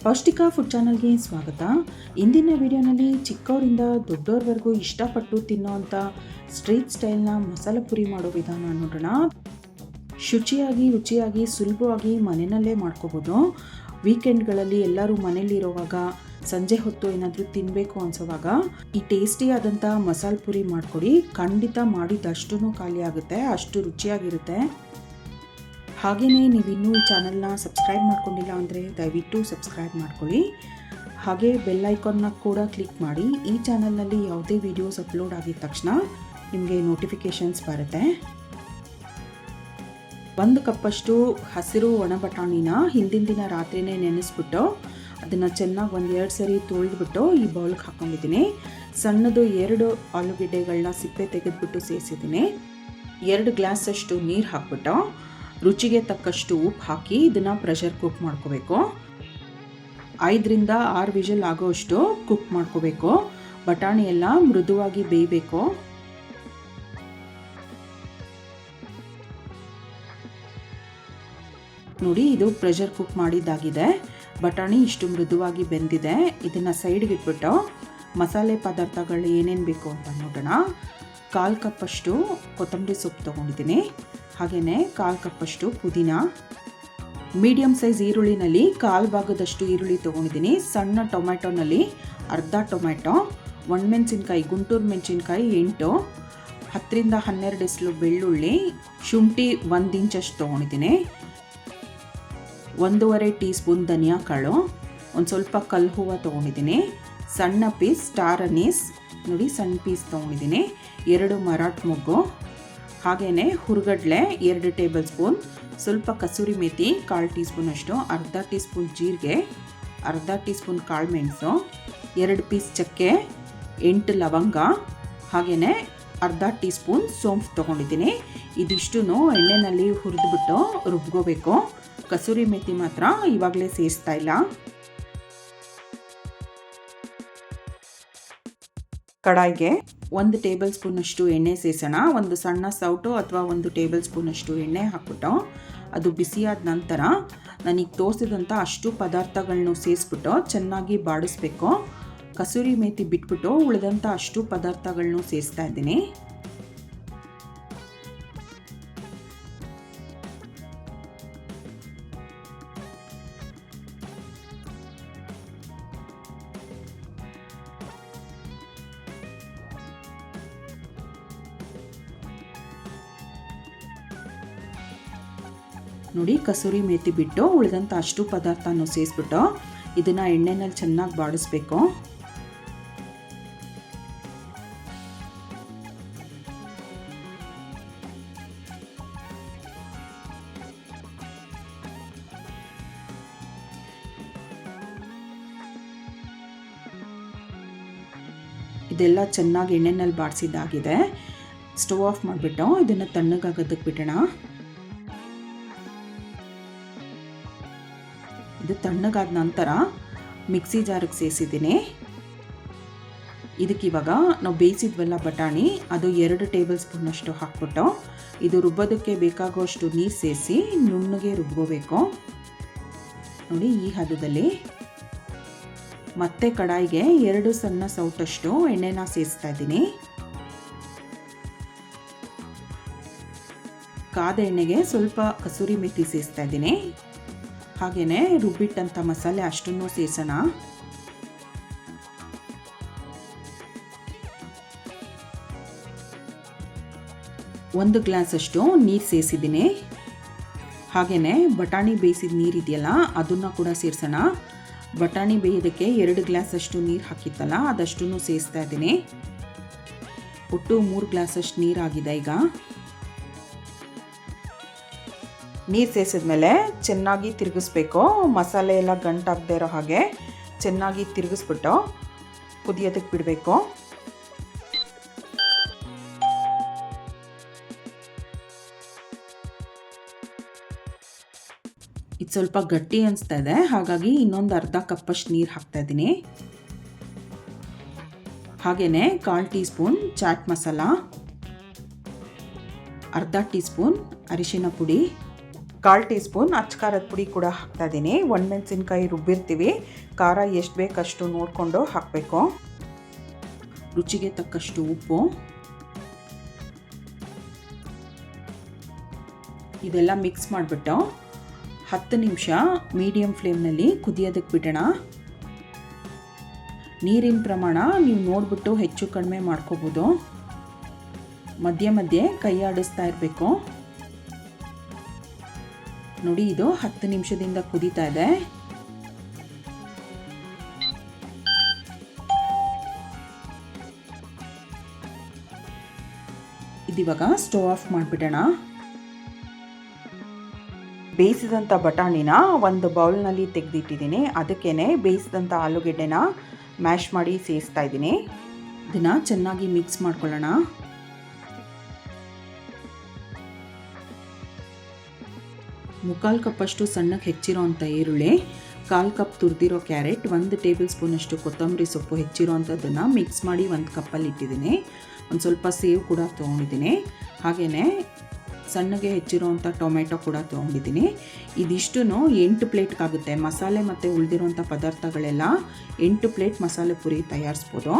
ಪೌಷ್ಟಿಕ ಫುಡ್ ಚಾನಲ್ಗೆ ಸ್ವಾಗತ. ಇಂದಿನ ವಿಡಿಯೋನಲ್ಲಿ ಚಿಕ್ಕವರಿಂದ ದೊಡ್ಡವರವರೆಗೂ ಇಷ್ಟಪಟ್ಟು ತಿನ್ನೋವಂಥ ಸ್ಟ್ರೀಟ್ ಸ್ಟೈಲ್ನ ಮಸಾಲ ಪುರಿ ಮಾಡೋ ವಿಧಾನ ನೋಡೋಣ. ಶುಚಿಯಾಗಿ ರುಚಿಯಾಗಿ ಸುಲಭವಾಗಿ ಮನೆಯಲ್ಲೇ ಮಾಡ್ಕೋಬೋದು. ವೀಕೆಂಡ್ಗಳಲ್ಲಿ ಎಲ್ಲರೂ ಮನೇಲಿರೋವಾಗ ಸಂಜೆ ಹೊತ್ತು ಏನಾದರೂ ತಿನ್ನಬೇಕು ಅನ್ಸೋವಾಗ ಈ ಟೇಸ್ಟಿಯಾದಂಥ ಮಸಾಲ ಪುರಿ ಮಾಡಿಕೊಡಿ. ಖಂಡಿತ ಮಾಡಿದಷ್ಟು ಖಾಲಿ ಆಗುತ್ತೆ, ಅಷ್ಟು ರುಚಿಯಾಗಿರುತ್ತೆ. ಹಾಗೆಯೇ ನೀವಿನ್ನೂ ಈ ಚಾನಲ್ನ ಸಬ್ಸ್ಕ್ರೈಬ್ ಮಾಡ್ಕೊಂಡಿಲ್ಲ ಅಂದರೆ ದಯವಿಟ್ಟು ಸಬ್ಸ್ಕ್ರೈಬ್ ಮಾಡ್ಕೊಳ್ಳಿ. ಹಾಗೆ ಬೆಲ್ ಐಕಾನ್ನ ಕೂಡ ಕ್ಲಿಕ್ ಮಾಡಿ. ಈ ಚಾನಲ್ನಲ್ಲಿ ಯಾವುದೇ ವೀಡಿಯೋಸ್ ಅಪ್ಲೋಡ್ ಆಗಿದ ತಕ್ಷಣ ನಿಮಗೆ ನೋಟಿಫಿಕೇಷನ್ಸ್ ಬರುತ್ತೆ. 1 ಕಪ್ಪಷ್ಟು ಹಸಿರು ಒಣ ಬಟಾಣಿನ ಹಿಂದಿನ ದಿನ ರಾತ್ರಿನೇ ನೆನೆಸ್ಬಿಟ್ಟು ಅದನ್ನು ಚೆನ್ನಾಗಿ 1-2 ಸರಿ ತೊಳೆದ್ಬಿಟ್ಟು ಈ ಬೌಲ್ಗೆ ಹಾಕ್ಕೊಂಡಿದ್ದೀನಿ. ಸಣ್ಣದು 2 ಆಲೂಗೆಡ್ಡೆಗಳನ್ನ ಸಿಪ್ಪೆ ತೆಗೆದುಬಿಟ್ಟು ಸೇರಿಸಿದ್ದೀನಿ. 2 ಗ್ಲಾಸಷ್ಟು ನೀರು ಹಾಕ್ಬಿಟ್ಟು ರುಚಿಗೆ ತಕ್ಕಷ್ಟು ಉಪ್ಪು ಹಾಕಿ ಇದನ್ನು ಪ್ರೆಷರ್ ಕುಕ್ ಮಾಡ್ಕೋಬೇಕು. 5ರಿಂದ 6 ವಿಷಲ್ ಆಗೋಷ್ಟು ಕುಕ್ ಮಾಡ್ಕೋಬೇಕು. ಬಟಾಣಿ ಎಲ್ಲ ಮೃದುವಾಗಿ ಬೇಯಬೇಕು. ನೋಡಿ, ಇದು ಪ್ರೆಷರ್ ಕುಕ್ ಮಾಡಿದ್ದಾಗಿದೆ. ಬಟಾಣಿ ಇಷ್ಟು ಮೃದುವಾಗಿ ಬೆಂದಿದೆ. ಇದನ್ನು ಸೈಡ್ಗೆ ಇಟ್ಬಿಟ್ಟು ಮಸಾಲೆ ಪದಾರ್ಥಗಳು ಏನೇನು ಬೇಕು ಅಂತ ನೋಡೋಣ. 1/4 ಕಪ್ಪಷ್ಟು ಕೊತ್ತಂಬರಿ ಸೊಪ್ಪು ತೊಗೊಂಡಿದ್ದೀನಿ. ಹಾಗೆಯೇ 1/4 ಕಪ್ಪಷ್ಟು ಪುದೀನ. ಮೀಡಿಯಮ್ ಸೈಜ್ ಈರುಳ್ಳಿನಲ್ಲಿ 1/4 ಭಾಗದಷ್ಟು ಈರುಳ್ಳಿ ತೊಗೊಂಡಿದ್ದೀನಿ. ಸಣ್ಣ ಟೊಮ್ಯಾಟೊನಲ್ಲಿ ಅರ್ಧ ಟೊಮ್ಯಾಟೊ, ಒಣಮೆಣಸಿನ್ಕಾಯಿ ಗುಂಟೂರು ಮೆಣಸಿನ್ಕಾಯಿ 8, 10ರಿಂದ 12 ಎಸಳು ಬೆಳ್ಳುಳ್ಳಿ, ಶುಂಠಿ 1 ಇಂಚಷ್ಟು ತೊಗೊಂಡಿದ್ದೀನಿ. 1.5 ಟೀ ಸ್ಪೂನ್ ಧನಿಯಾ ಕಾಳು, ಒಂದು ಸ್ವಲ್ಪ ಕಲ್ಲು ಹೂವು ತೊಗೊಂಡಿದ್ದೀನಿ. ಸಣ್ಣ ಪೀಸ್ ಸ್ಟಾರ್ ಅನೀಸ್ ನೋಡಿ, ಸಣ್ಣ ಪೀಸ್ ತೊಗೊಂಡಿದ್ದೀನಿ. 2 ಮರಾಠ ಮೊಗ್ಗು, ಹಾಗೆಯೇ ಹುರುಗಡ್ಲೆ 2 ಟೇಬಲ್ ಸ್ಪೂನ್, ಸ್ವಲ್ಪ ಕಸೂರಿ ಮೇಥಿ 1/4 ಟೀ ಸ್ಪೂನ್ ಅಷ್ಟು, ಅರ್ಧ ಟೀ ಸ್ಪೂನ್ ಜೀರಿಗೆ, ಅರ್ಧ ಟೀ ಸ್ಪೂನ್ ಕಾಳು ಮೆಣಸು, 2 ಪೀಸ್ ಚಕ್ಕೆ, 8 ಲವಂಗ, ಹಾಗೆಯೇ ಅರ್ಧ ಟೀ ಸ್ಪೂನ್ ಸೋಂಪು ತೊಗೊಂಡಿದ್ದೀನಿ. ಇದಿಷ್ಟು ಎಣ್ಣೆಯಲ್ಲಿ ಹುರಿದ್ಬಿಟ್ಟು ರುಬ್ಕೋಬೇಕು. ಕಸೂರಿ ಮೇಥಿ ಮಾತ್ರ ಇವಾಗಲೇ ಸೇರಿಸ್ತಾ ಇಲ್ಲ. ಕಡಾಯಿಗೆ 1 ಟೇಬಲ್ ಸ್ಪೂನಷ್ಟು ಎಣ್ಣೆ ಸೇರಿಸೋಣ. ಒಂದು ಸಣ್ಣ ಸೌಟು ಅಥವಾ 1 ಟೇಬಲ್ ಸ್ಪೂನಷ್ಟು ಎಣ್ಣೆ ಹಾಕ್ಬಿಟ್ಟು ಅದು ಬಿಸಿಯಾದ ನಂತರ ನನಗೆ ತೋರಿಸಿದಂಥ ಅಷ್ಟು ಪದಾರ್ಥಗಳನ್ನೂ ಸೇರಿಸ್ಬಿಟ್ಟು ಚೆನ್ನಾಗಿ ಬಾಡಿಸ್ಬೇಕು. ಕಸೂರಿ ಮೇಥಿ ಬಿಟ್ಬಿಟ್ಟು ಉಳಿದಂಥ ಅಷ್ಟು ಪದಾರ್ಥಗಳನ್ನೂ ಸೇರಿಸ್ತಾ ಇದ್ದೀನಿ. ನೋಡಿ, ಕಸೂರಿ ಮೇಥಿ ಬಿಟ್ಟು ಉಳಿದಂಥ ಅಷ್ಟು ಪದಾರ್ಥನೂ ಸೇರಿಸ್ಬಿಟ್ಟು ಇದನ್ನು ಎಣ್ಣೆನಲ್ಲಿ ಚೆನ್ನಾಗಿ ಬಾಡಿಸ್ಬೇಕು. ಇದೆಲ್ಲ ಚೆನ್ನಾಗಿ ಎಣ್ಣೆನಲ್ಲಿ ಬಾಡಿಸಿದ್ದಾಗಿದೆ. ಸ್ಟವ್ ಆಫ್ ಮಾಡಿಬಿಟ್ಟು ಇದನ್ನು ತಣ್ಣಗಾಗೋದಕ್ಕೆ ಬಿಡೋಣ. ಇದು ತಣ್ಣಗಾದ ನಂತರ ಮಿಕ್ಸಿ ಜಾರಿಗೆ ಸೇರಿಸಿದ್ದೀನಿ. ಇದಕ್ಕಿವಾಗ ನಾವು ಬೇಯಿಸಿದ್ವಲ್ಲ ಬಟಾಣಿ, ಅದು 2 ಟೇಬಲ್ ಸ್ಪೂನಷ್ಟು ಹಾಕ್ಬಿಟ್ಟು ಇದು ರುಬ್ಬೋದಕ್ಕೆ ಬೇಕಾಗುವಷ್ಟು ನೀರು ಸೇರಿಸಿ ನುಣ್ಣಗೆ ರುಬ್ಕೋಬೇಕು. ನೋಡಿ, ಈ ಹದದಲ್ಲಿ. ಮತ್ತೆ ಕಡಾಯಿಗೆ 2 ಸಣ್ಣ ಸೌಟಷ್ಟು ಎಣ್ಣೆನ ಸೇರಿಸ್ತಾ ಇದ್ದೀನಿ. ಕಾದ ಎಣ್ಣೆಗೆ ಸ್ವಲ್ಪ ಕಸೂರಿ ಮೇಥಿ ಸೇರಿಸ್ತಾ ಇದ್ದೀನಿ. ಹಾಗೆಯೇ ರುಬ್ಬಿಟ್ಟಂಥ ಮಸಾಲೆ ಅಷ್ಟನ್ನು ಸೇರಿಸೋಣ. ಒಂದು ಗ್ಲಾಸಷ್ಟು ನೀರು ಸೇರಿಸಿದ್ದೀನಿ. ಹಾಗೆಯೇ ಬಟಾಣಿ ಬೇಯಿಸಿದ ನೀರಿದೆಯಲ್ಲ ಅದನ್ನು ಕೂಡ ಸೇರಿಸೋಣ. ಬಟಾಣಿ ಬೇಯೋದಕ್ಕೆ 2 ಗ್ಲಾಸಷ್ಟು ನೀರು ಹಾಕಿತ್ತಲ್ಲ ಅದಷ್ಟನ್ನು ಸೇರಿಸ್ತಾ ಇದ್ದೀನಿ. ಒಟ್ಟು 3 ಗ್ಲಾಸಷ್ಟು ನೀರಾಗಿದೆ. ಈಗ ನೀರು ಸೇರಿಸಿದ್ಮೇಲೆ ಚೆನ್ನಾಗಿ ತಿರುಗಿಸ್ಬೇಕು. ಮಸಾಲೆ ಎಲ್ಲ ಗಂಟಾಗದೇ ಇರೋ ಹಾಗೆ ಚೆನ್ನಾಗಿ ತಿರುಗಿಸ್ಬಿಟ್ಟು ಕುದಿಯೋದಕ್ಕೆ ಬಿಡಬೇಕು. ಇದು ಸ್ವಲ್ಪ ಗಟ್ಟಿ ಅನಿಸ್ತಾ ಇದೆ, ಹಾಗಾಗಿ ಇನ್ನೊಂದು ಅರ್ಧ ಕಪ್ಪಷ್ಟು ನೀರು ಹಾಕ್ತಾ ಇದ್ದೀನಿ. ಹಾಗೆಯೇ 1/4 ಟೀ ಸ್ಪೂನ್ ಚಾಟ್ ಮಸಾಲ, ಅರ್ಧ ಟೀ ಸ್ಪೂನ್ ಅರಿಶಿನ ಪುಡಿ, 1/4 ಟೀ ಸ್ಪೂನ್ ಅಚ್ಚಕಾರದ ಪುಡಿ ಕೂಡ ಹಾಕ್ತಾಯಿದ್ದೀನಿ. ಒಣಮೆಣಸಿನ್ಕಾಯಿ ರುಬ್ಬಿರ್ತೀವಿ, ಖಾರ ಎಷ್ಟು ಬೇಕಷ್ಟು ನೋಡಿಕೊಂಡು ಹಾಕಬೇಕು. ರುಚಿಗೆ ತಕ್ಕಷ್ಟು ಉಪ್ಪು. ಇದೆಲ್ಲ ಮಿಕ್ಸ್ ಮಾಡಿಬಿಟ್ಟು 10 ನಿಮಿಷ ಮೀಡಿಯಮ್ ಫ್ಲೇಮ್ನಲ್ಲಿ ಕುದಿಯೋದಕ್ಕೆ ಬಿಡೋಣ. ನೀರಿನ ಪ್ರಮಾಣ ನೀವು ನೋಡಿಬಿಟ್ಟು ಹೆಚ್ಚು ಕಡಿಮೆ ಮಾಡ್ಕೋಬೋದು. ಮಧ್ಯೆ ಮಧ್ಯೆ ಕೈ ಆಡಿಸ್ತಾ ಇರಬೇಕು. ನೋಡಿ, ಇದು 10 ನಿಮಿಷದಿಂದ ಕುದೀತಾ ಇದೆ. ಇದಿವಾಗ ಸ್ಟವ್ ಆಫ್ ಮಾಡಿಬಿಡೋಣ. ಬೇಯಿಸಿದಂಥ ಬಟಾಣಿನ ಒಂದು ಬೌಲ್ನಲ್ಲಿ ತೆಗೆದಿಟ್ಟಿದ್ದೀನಿ. ಅದಕ್ಕೇ ಬೇಯಿಸಿದಂಥ ಆಲೂಗೆಡ್ಡೆನ ಮ್ಯಾಶ್ ಮಾಡಿ ಸೇರಿಸ್ತಾ ಇದ್ದೀನಿ. ಇದನ್ನು ಚೆನ್ನಾಗಿ ಮಿಕ್ಸ್ ಮಾಡ್ಕೊಳ್ಳೋಣ. ಮುಕ್ಕಾಲು ಕಪ್ಪಷ್ಟು ಸಣ್ಣಗೆ ಹೆಚ್ಚಿರೋ ಅಂಥ ಈರುಳ್ಳಿ, 1/4 ಕಪ್ ತುರಿದಿರೋ ಕ್ಯಾರೆಟ್, 1 ಟೇಬಲ್ ಸ್ಪೂನಷ್ಟು ಕೊತ್ತಂಬರಿ ಸೊಪ್ಪು ಹೆಚ್ಚಿರೋ ಅಂಥದ್ದನ್ನು ಮಿಕ್ಸ್ ಮಾಡಿ 1 ಕಪ್ಪಲ್ಲಿ ಇಟ್ಟಿದ್ದೀನಿ. ಒಂದು ಸ್ವಲ್ಪ ಸೇವು ಕೂಡ ತೊಗೊಂಡಿದ್ದೀನಿ. ಹಾಗೆಯೇ ಸಣ್ಣಗೆ ಹೆಚ್ಚಿರೋವಂಥ ಟೊಮೆಟೊ ಕೂಡ ತೊಗೊಂಡಿದ್ದೀನಿ. ಇದಿಷ್ಟು 8 ಪ್ಲೇಟ್ಗಾಗುತ್ತೆ. ಮಸಾಲೆ ಮತ್ತು ಉಳಿದಿರೋಂಥ ಪದಾರ್ಥಗಳೆಲ್ಲ 8 ಪ್ಲೇಟ್ ಮಸಾಲೆ ಪುರಿ ತಯಾರಿಸ್ಬೋದು.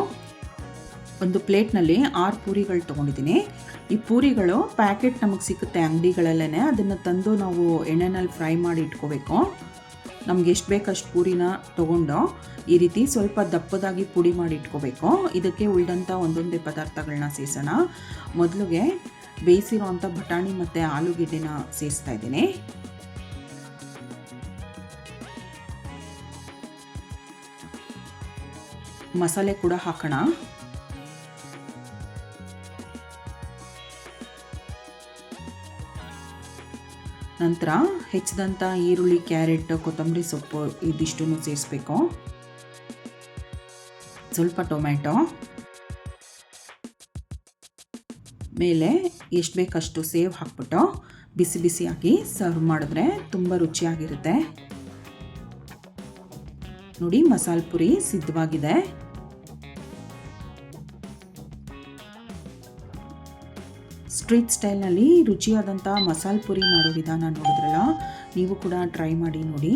ಒಂದು ಪ್ಲೇಟ್ನಲ್ಲಿ 6 ಪೂರಿಗಳು ತೊಗೊಂಡಿದ್ದೀನಿ. ಈ ಪೂರಿಗಳು ಪ್ಯಾಕೆಟ್ ನಮಗೆ ಸಿಗುತ್ತೆ ಅಂಗಡಿಗಳಲ್ಲೇ. ಅದನ್ನು ತಂದು ನಾವು ಎಣ್ಣೆನಲ್ಲಿ ಫ್ರೈ ಮಾಡಿ ಇಟ್ಕೋಬೇಕು. ನಮ್ಗೆ ಎಷ್ಟು ಬೇಕಷ್ಟು ಪೂರಿನ ತೊಗೊಂಡು ಈ ರೀತಿ ಸ್ವಲ್ಪ ದಪ್ಪದಾಗಿ ಪುಡಿ ಮಾಡಿ ಇಟ್ಕೋಬೇಕು. ಇದಕ್ಕೆ ಉಳಿದಂಥ ಒಂದೊಂದೇ ಪದಾರ್ಥಗಳನ್ನ ಸೇರಿಸೋಣ. ಮೊದಲಿಗೆ ಬೇಯಿಸಿರೋವಂಥ ಬಟಾಣಿ ಮತ್ತು ಆಲೂಗೆಡ್ಡೆನ ಸೇರಿಸ್ತಾ ಇದ್ದೀನಿ. ಮಸಾಲೆ ಕೂಡ ಹಾಕೋಣ. ನಂತರ ಹೆಚ್ಚಿದಂಥ ಈರುಳ್ಳಿ, ಕ್ಯಾರೆಟ್, ಕೊತ್ತಂಬರಿ ಸೊಪ್ಪು ಇದಿಷ್ಟನ್ನು ಸೇರಿಸ್ಬೇಕು. ಸ್ವಲ್ಪ ಟೊಮೆಟೊ, ಮೇಲೆ ಎಷ್ಟು ಬೇಕಷ್ಟು ಸೇವ್ ಹಾಕ್ಬಿಟ್ಟು ಬಿಸಿ ಬಿಸಿಯಾಗಿ ಸರ್ವ್ ಮಾಡಿದ್ರೆ ತುಂಬ ರುಚಿಯಾಗಿರುತ್ತೆ. ನೋಡಿ, ಮಸಾಲೆ ಪುರಿ ಸಿದ್ಧವಾಗಿದೆ. ಸ್ಟ್ರೀಟ್ ಸ್ಟೈಲ್ನಲ್ಲಿ ರುಚಿಯಾದಂಥ ಮಸಾಲೆ ಪುರಿ ಮಾಡೋ ವಿಧಾನ ನೋಡಿದ್ರಲ್ಲ, ನೀವು ಕೂಡ ಟ್ರೈ ಮಾಡಿ ನೋಡಿ.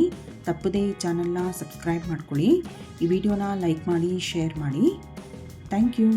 ತಪ್ಪದೇ ಈ ಚಾನಲ್ನ ಸಬ್ಸ್ಕ್ರೈಬ್ ಮಾಡ್ಕೊಳ್ಳಿ. ಈ ವಿಡಿಯೋನ ಲೈಕ್ ಮಾಡಿ, ಶೇರ್ ಮಾಡಿ. Thank you.